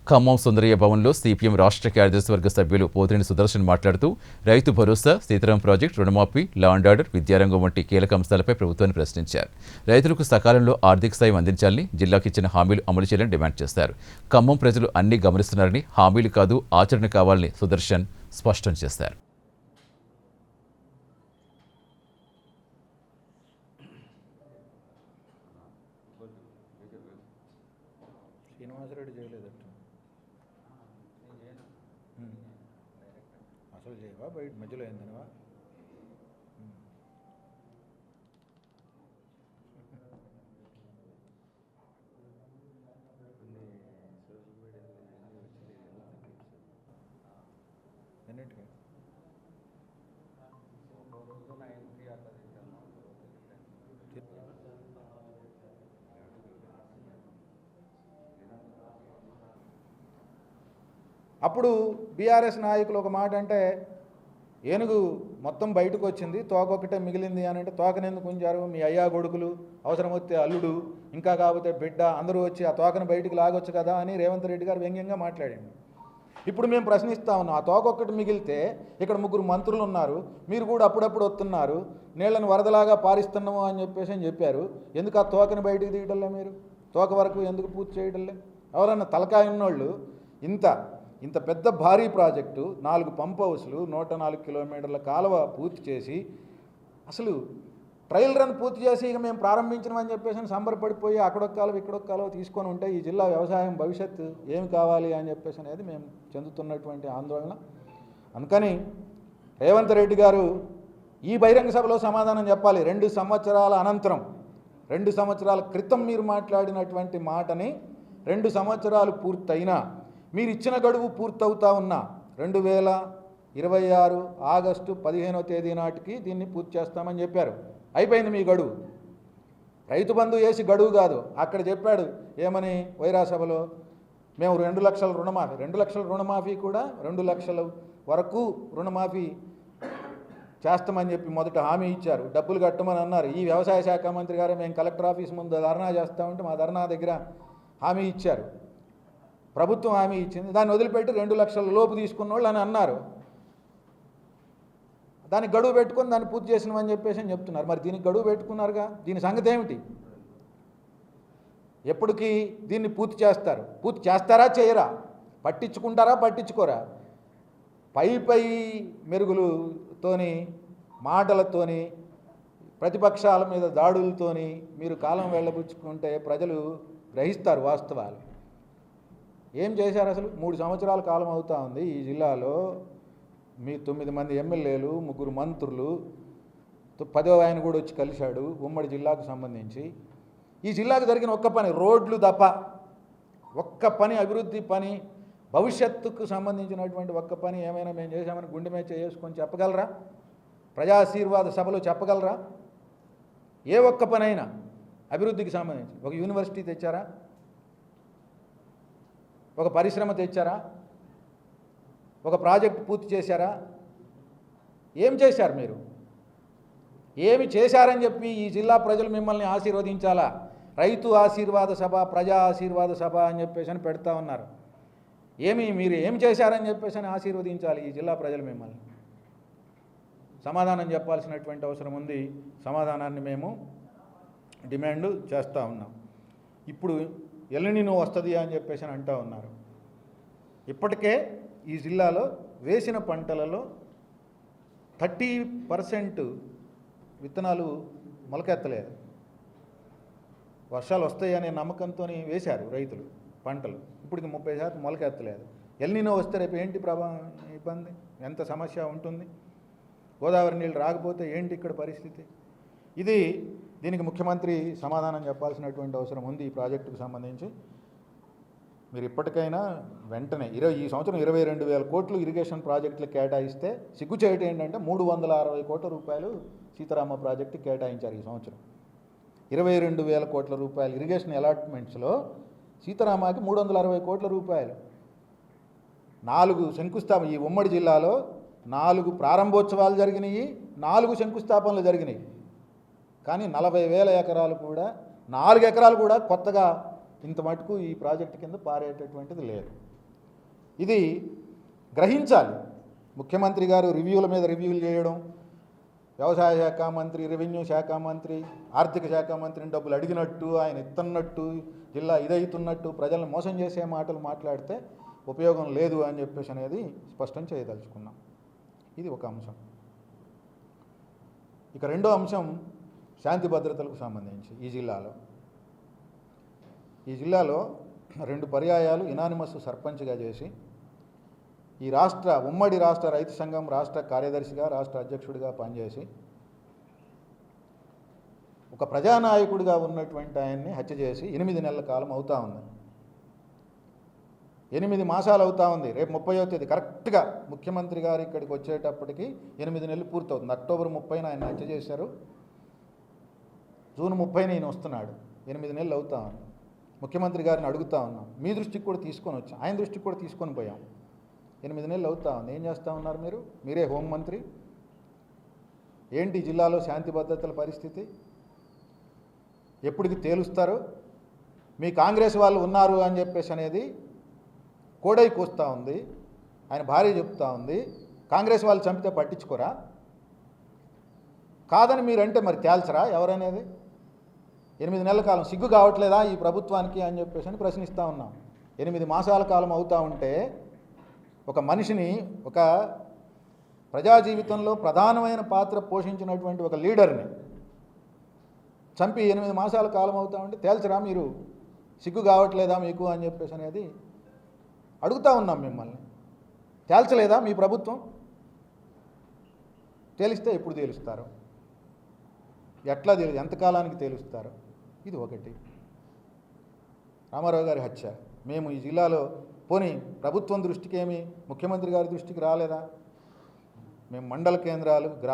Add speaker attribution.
Speaker 1: ఖమ్మం సుందరయ్య భవన్లో సిపిఎం రాష్ట్ర కార్యదర్శి వర్గ సభ్యులు పోతినేని సుదర్శన్ మాట్లాడుతూ రైతు భరోసా, సీతారాం ప్రాజెక్టు, రుణమాఫీ, లా అండ్ ఆర్డర్, విద్యారంగం వంటి కీలక అంశాలపై ప్రభుత్వాన్ని ప్రశ్నించారు. రైతులకు సకాలంలో ఆర్థిక సాయం అందించాలని, జిల్లాకు ఇచ్చిన హామీలు అమలు చేయాలని డిమాండ్ చేశారు. ఖమ్మం ప్రజలు అన్ని గమనిస్తున్నారని, హామీలు కాదు ఆచరణ కావాలని సుదర్శన్ స్పష్టం చేశారు.
Speaker 2: శ్రీనివాసరెడ్డి చేయలేదట. అసలు చేయవా? బయట మధ్యలో ఏందనవా? ఎన్నింటికి? అప్పుడు బీఆర్ఎస్ నాయకులు ఒక మాట అంటే, ఏనుగు మొత్తం బయటకు వచ్చింది, తోక ఒకటే మిగిలింది అని అంటే, తోకనెందుకు ఉంచారు? మీ అయ్యా కొడుకులు, అవసరమొస్తే అల్లుడు, ఇంకా కాకపోతే బిడ్డ అందరూ వచ్చి ఆ తోకను బయటికి లాగొచ్చు కదా అని రేవంత్ రెడ్డి గారు వ్యంగ్యంగా మాట్లాడండి. ఇప్పుడు మేము ప్రశ్నిస్తా ఉన్నాం, ఆ తోక ఒక్కటి మిగిలితే ఇక్కడ 3 మంత్రులు ఉన్నారు, మీరు కూడా అప్పుడప్పుడు వస్తున్నారు, నీళ్లను వరదలాగా పారిస్తున్నాము అని చెప్పారు. ఎందుకు ఆ తోకని బయటికి తీయటంలే? మీరు తోక వరకు ఎందుకు పూర్తి చేయటంలే? ఎవరన్నా తలకాయ ఉన్నోళ్ళు ఇంత పెద్ద భారీ ప్రాజెక్టు, 4 పంప్ హౌస్లు, 104 కిలోమీటర్ల కాలువ పూర్తి చేసి, అసలు ట్రయల్ రన్ పూర్తి చేసి ఇక మేము ప్రారంభించినామని చెప్పేసి సంబరపడిపోయి అక్కడొక కాలువ ఇక్కడొక కాలువ తీసుకొని ఉంటే ఈ జిల్లా వ్యవసాయం భవిష్యత్తు ఏమి కావాలి అని చెప్పేసి అనేది మేము చెందుతున్నటువంటి ఆందోళన. అందుకని రేవంత్ రెడ్డి గారు ఈ బహిరంగ సభలో సమాధానం చెప్పాలి. 2 సంవత్సరాల అనంతరం, 2 సంవత్సరాల క్రితం మీరు మాట్లాడినటువంటి మాటని 2 సంవత్సరాలు పూర్తయినా, మీరు ఇచ్చిన గడువు పూర్తవుతా ఉన్నా 2026 ఆగస్టు 15వ తేదీ నాటికి దీన్ని పూర్తి చేస్తామని చెప్పారు. అయిపోయింది మీ గడువు. రైతు బంధు వేసి గడువు కాదు, అక్కడ చెప్పాడు ఏమని వైరా సభలో, మేము 2 లక్షల రుణమాఫీ, 2 లక్షల రుణమాఫీ కూడా 2 లక్షల వరకు రుణమాఫీ చేస్తామని చెప్పి మొదట హామీ ఇచ్చారు. డబ్బులు కట్టమని అన్నారు. ఈ వ్యవసాయ శాఖ మంత్రి గారే మేము కలెక్టర్ ఆఫీస్ ముందు ధర్నా చేస్తామంటే మా ధర్నా దగ్గర హామీ ఇచ్చారు. ప్రభుత్వం హామీ ఇచ్చింది, దాన్ని వదిలిపెట్టి 2 లక్షల లోపు తీసుకున్న వాళ్ళు అని అన్నారు. దానికి గడువు పెట్టుకొని దాన్ని పూర్తి చేసినామని చెప్పేసి అని చెప్తున్నారు. మరి దీనికి గడువు పెట్టుకున్నారుగా, దీని సంగతి ఏమిటి? ఎప్పటికీ దీన్ని పూర్తి చేస్తారు? పూర్తి చేస్తారా చేయరా? పట్టించుకుంటారా పట్టించుకోరా? పై మెరుగులతోని, మాటలతోని, ప్రతిపక్షాల మీద దాడులతోని మీరు కాలం వెళ్ళబుచ్చుకుంటే ప్రజలు గ్రహిస్తారు వాస్తవాలు. ఏం చేశారు అసలు? 3 సంవత్సరాల కాలం అవుతా ఉంది. ఈ జిల్లాలో మీ 9 మంది ఎమ్మెల్యేలు, 3 మంత్రులు, 10వ ఆయన కూడా వచ్చి కలిశాడు ఉమ్మడి జిల్లాకు సంబంధించి. ఈ జిల్లాకు జరిగిన ఒక్క పని, రోడ్లు తప్ప ఒక్క పని, అభివృద్ధి పని, భవిష్యత్తుకు సంబంధించినటువంటి ఒక్క పని ఏమైనా మేము చేశామని గుండె మీద చేసుకొని చెప్పగలరా? ప్రజాశీర్వాద సభలో చెప్పగలరా? ఏ ఒక్క పనైనా అభివృద్ధికి సంబంధించి? ఒక యూనివర్సిటీ తెచ్చారా? ఒక పరిశ్రమ తెచ్చారా? ఒక ప్రాజెక్ట్ పూర్తి చేశారా? ఏం చేశారు మీరు? ఏమి చేశారని చెప్పి ఈ జిల్లా ప్రజలు మిమ్మల్ని ఆశీర్వదించాలా? రైతు ఆశీర్వాద సభ, ప్రజా ఆశీర్వాద సభ అని చెప్పేసి అని పెడతా ఉన్నారు. మీరు ఏం చేశారని చెప్పేసి అని ఆశీర్వదించాలి ఈ జిల్లా ప్రజలు మిమ్మల్ని? సమాధానం చెప్పాల్సినటువంటి అవసరం ఉంది. సమాధానాన్ని మేము డిమాండ్ చేస్తూ ఉన్నాం. ఇప్పుడు ఎల్నినో వస్తుంది అని చెప్పేసి అని అంటూ ఉన్నారు. ఇప్పటికే ఈ జిల్లాలో వేసిన పంటలలో 30% విత్తనాలు మొలకెత్తలేదు. వర్షాలు వస్తాయనే నమ్మకంతో వేశారు రైతులు పంటలు. ఇప్పటికి 30% మొలకెత్తలేదు. ఎల్నినో వస్తే రేపు ఏంటి ఇబ్బంది, ఎంత సమస్య ఉంటుంది? గోదావరి నీళ్ళు రాకపోతే ఏంటి ఇక్కడ పరిస్థితి? దీనికి ముఖ్యమంత్రి సమాధానం చెప్పాల్సినటువంటి అవసరం ఉంది. ఈ ప్రాజెక్టుకు సంబంధించి మీరు ఇప్పటికైనా వెంటనే ఈ సంవత్సరం 22,000 కోట్లు ఇరిగేషన్ ప్రాజెక్టులు కేటాయిస్తే, సిగ్గుచేయటం ఏంటంటే 360 కోట్ల రూపాయలు సీతారామ ప్రాజెక్టు కేటాయించారు ఈ సంవత్సరం. 22,000 కోట్ల రూపాయలు ఇరిగేషన్ అలాట్మెంట్స్లో సీతారామకి 360 కోట్ల రూపాయలు. 4 శంకుస్థాపన, ఈ ఉమ్మడి జిల్లాలో 4 ప్రారంభోత్సవాలు జరిగినాయి, 4 శంకుస్థాపనలు జరిగినాయి. కానీ 40,000 ఎకరాలు కూడా, 4 ఎకరాలు కూడా కొత్తగా ఇంత మటుకు ఈ ప్రాజెక్టు కింద పారేటటువంటిది లేదు. ఇది గ్రహించాలి. ముఖ్యమంత్రి గారు రివ్యూల మీద రివ్యూలు చేయడం, వ్యవసాయ శాఖ మంత్రి, రెవెన్యూ శాఖ మంత్రి, ఆర్థిక శాఖ మంత్రిని డబ్బులు అడిగినట్టు, ఆయన ఇస్తున్నట్టు, జిల్లా ఇదవుతున్నట్టు ప్రజలను మోసం చేసే మాటలు మాట్లాడితే ఉపయోగం లేదు అని చెప్పేసి అనేది స్పష్టం చేయదలుచుకున్నాం. ఇది ఒక అంశం. ఇక రెండో అంశం శాంతి భద్రతలకు సంబంధించి ఈ జిల్లాలో 2 పర్యాయాలు ఇనానిమస్ సర్పంచ్గా చేసి ఈ ఉమ్మడి రాష్ట్ర రైతు సంఘం రాష్ట్ర కార్యదర్శిగా, రాష్ట్ర అధ్యక్షుడిగా పనిచేసి ఒక ప్రజానాయకుడిగా ఉన్నటువంటి ఆయన్ని హత్య చేసి 8 నెలల కాలం అవుతా ఉంది. 8 మాసాలు అవుతా ఉంది. రేపు 30వ తేదీ కరెక్ట్గా ముఖ్యమంత్రి గారు ఇక్కడికి వచ్చేటప్పటికి 8 నెలలు పూర్తవుతుంది. అక్టోబర్ 30న ఆయన హత్య చేశారు. జూన్ 30న ఈయన వస్తున్నాడు. 8 నెలలు అవుతా ఉంది. ముఖ్యమంత్రి గారిని అడుగుతా ఉన్నాం, మీ దృష్టికి కూడా తీసుకొని వచ్చాం, ఆయన దృష్టికి కూడా తీసుకొని పోయాం. 8 నెలలు అవుతా ఉంది. ఏం చేస్తూ ఉన్నారు మీరు? మీరే హోంమంత్రి. ఏంటి జిల్లాలో శాంతి భద్రతల పరిస్థితి? ఎప్పటికి తేలుస్తారు? మీ కాంగ్రెస్ వాళ్ళు ఉన్నారు అని చెప్పేసి అనేది కోడై కూస్తూ ఉంది. ఆయన భార్య చెప్తా ఉంది, కాంగ్రెస్ వాళ్ళు చంపితే పట్టించుకోరా? కాదని మీరంటే మరి తేల్చరా ఎవరనేది? 8 నెలల కాలం సిగ్గు కావట్లేదా ఈ ప్రభుత్వానికి అని చెప్పేసి అని ప్రశ్నిస్తూ ఉన్నాం. 8 మాసాల కాలం అవుతూ ఉంటే ఒక మనిషిని, ఒక ప్రజా జీవితంలో ప్రధానమైన పాత్ర పోషించినటువంటి ఒక లీడర్ని చంపి 8 మాసాల కాలం అవుతా ఉంటే తేల్చరా మీరు? సిగ్గు కావట్లేదా మీకు అని చెప్పేసి అనేది అడుగుతూ ఉన్నాం మిమ్మల్ని. తేల్చలేదా మీ ప్రభుత్వం? తేలిస్తే ఎప్పుడు తేలుస్తారు? ఎట్లా ఎంతకాలానికి తేలుస్తారు? ఇది ఒకటి. రామారావు గారి హత్య మేము ఈ జిల్లాలో పోనీ ప్రభుత్వం దృష్టికి ఏమి, ముఖ్యమంత్రి గారి దృష్టికి రాలేదా? మేము మండల కేంద్రాలు